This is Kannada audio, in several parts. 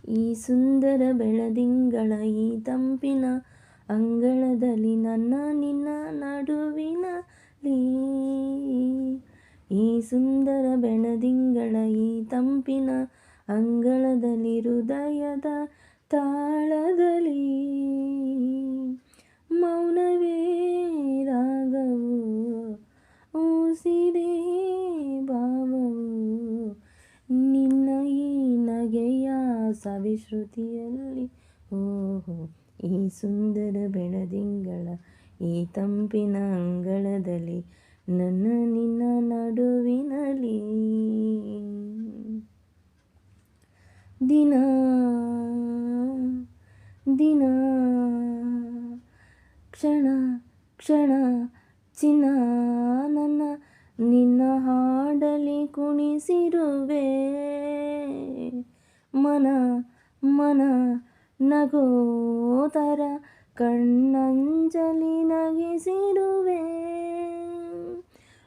ಈ ಸುಂದರ ಬೆಳದಿಂಗಳ ಈ ತಂಪಿನ ಅಂಗಳದಲ್ಲಿ ನನ್ನ ನಿನ್ನ ನಡುವಿನಲ್ಲಿ. ಈ ಸುಂದರ ಬೆಳದಿಂಗಳ ಈ ತಂಪಿನ ಅಂಗಳದಲ್ಲಿ ಹೃದಯದ ತಾಳದಲ್ಲಿ ಮೌನವೇ ರಾಗವು, ಉಸಿರೇ ಭಾವವು, ನಿನ್ನ ಈ ನಗೆಯ ಸವಿಶ್ರುತಿಯಲ್ಲಿ. ಓಹೋ, ಈ ಸುಂದರ ಬೆಳದಿಂಗಳ ಈ ತಂಪಿನ ಅಂಗಳದಲ್ಲಿ ನನ್ನ ನಿನ್ನ ನಡುವಿನಲ್ಲಿ. ದಿನ ದಿನ ಕ್ಷಣ ಕ್ಷಣ ಚಿನ್ನ ನನ್ನ ನಿನ್ನ ಹಾಡಲಿ ಕುಣಿಸಿರುವೆ. ಮನ ಮನ ನಗೋತರ ಕಣ್ಣಂಜಲಿ ನಗಿಸಿರುವೆ.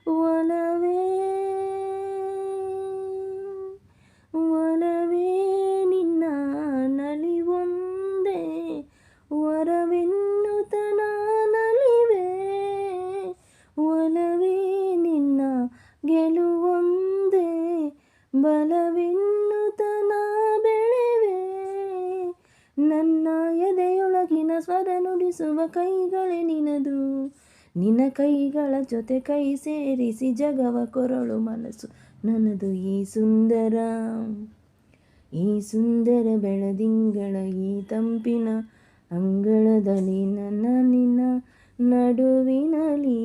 ಒಲವೇ ಒಲವೇ ನಿನ್ನ ನಲಿವೊಂದೇ ವರವೆನ್ನುತ್ತ ನಾನಲಿವೆ. ಒಲವೇ ನಿನ್ನ ಗೆಲುವೊಂದೇ ಬಲವೆನ್ನುತ್ತ ನಾ ಬೆಳೆವೆ. ನನ್ನ ಎದೆಯೊಳಗಿನ ಸ್ವರ ನುಡಿಸುವ ಕೈಗಳೇ ನಿನದು. ನಿನ್ನ ಕೈಗಳ ಜೊತೆ ಕೈ ಸೇರಿಸಿ ಜಗವ ಕೊರಳು ಮನಸ್ಸು ನನ್ನದು. ಈ ಸುಂದರ ಬೆಳದಿಂಗಳ ಈ ತಂಪಿನ ಅಂಗಳದಲ್ಲಿ ನನ್ನ ನಿನ್ನ ನಡುವಿನಲ್ಲಿ.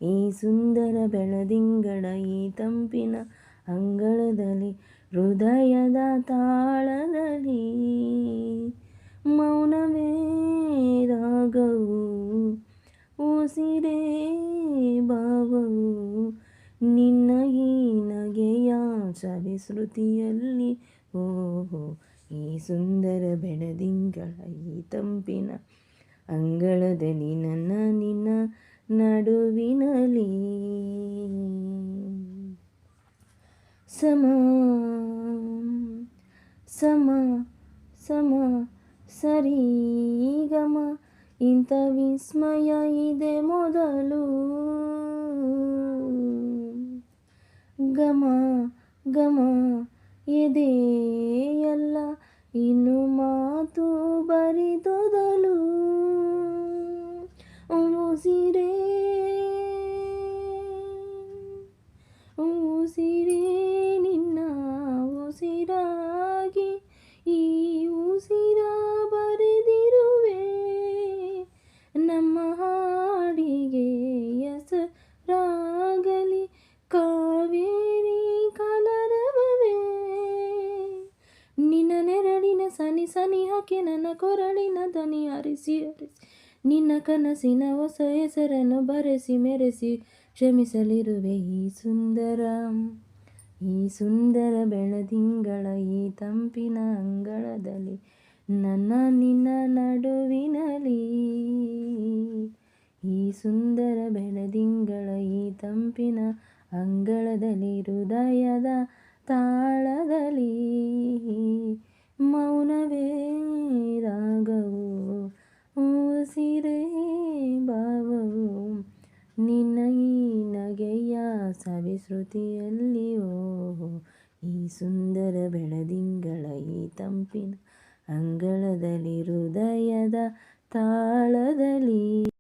ಈ ಸುಂದರ ಬೆಳದಿಂಗಳ ಈ ತಂಪಿನ ಅಂಗಳದಲ್ಲಿ ಹೃದಯದ ತಾಳದಲ್ಲಿ ಮೌನವೇ ರಾಗವು, ಉಸಿರೇ ಭಾವವು, ನಿನ್ನ ಈ ನಗೆಯ ಸವಿಶ್ರುತಿಯಲ್ಲಿ. ಓಹೋ, ಈ ಸುಂದರ ಬೆಳದಿಂಗಳ ಈ ತಂಪಿನ ಅಂಗಳದಲ್ಲಿ ನನ್ನ ನಿನ್ನ ನಡುವಿನಲ್ಲಿ. ಸಮ ಸಮ ಸಮ ಸರಿಗಮ ಇಂಥ ವಿಸ್ಮಯ ಇದೆ ಮೊದಲು. ಗಮ ಗಮ ಎದೆಯಲ್ಲ ಇನ್ನು ಮಾತು ಬರಿದೊದಲು. ಉಸಿರೇ ಉಸಿರೇ ನಿನ್ನ ಉಸಿರಾಗಿ ಈ ಉಸಿರ ಬರೆದಿರುವೆ. ನಮ್ಮ ಹಾಡಿಗೆ ಹೆಸರಾಗಲಿ ಕಾವೇರಿ ಕಲರವವೇ. ನಿನ್ನ ನೆರಳಿನ ಸನಿ ಸನಿಹಕ್ಕೆ ನನ್ನ ಕೊರಳಿನ ದನಿ ಅರಿಸಿ ಅರಿಸಿ ನಿನ್ನ ಕನಸಿನ ಹೊಸ ಹೆಸರನ್ನು ಬರೆಸಿ ಮೆರೆಸಿ ಕ್ಷಮಿಸಲಿರುವೆ. ಈ ಸುಂದರ ಬೆಳದಿಂಗಳ ಈ ತಂಪಿನ ಅಂಗಳದಲ್ಲಿ ನನ್ನ ನಿನ್ನ ನಡುವಿನಲ್ಲಿ. ಈ ಸುಂದರ ಬೆಳದಿಂಗಳ ಈ ತಂಪಿನ ಅಂಗಳದಲ್ಲಿ ಹೃದಯದ ತಾಳದಲ್ಲಿ ಮೌನವೇ ರಾಗವು, ಉಸಿರೇ ಭಾವವು, ನಿನ್ನ ಈ ನಗೆಯ ಸವಿಶ್ರುತಿಯಲ್ಲಿ. ಓಹೋ, ಈ ಸುಂದರ ಬೆಳದಿಂಗಳ ಈ ತಂಪಿನ ಅಂಗಳದಲ್ಲಿ ಹೃದಯದ ತಾಳದಲ್ಲಿ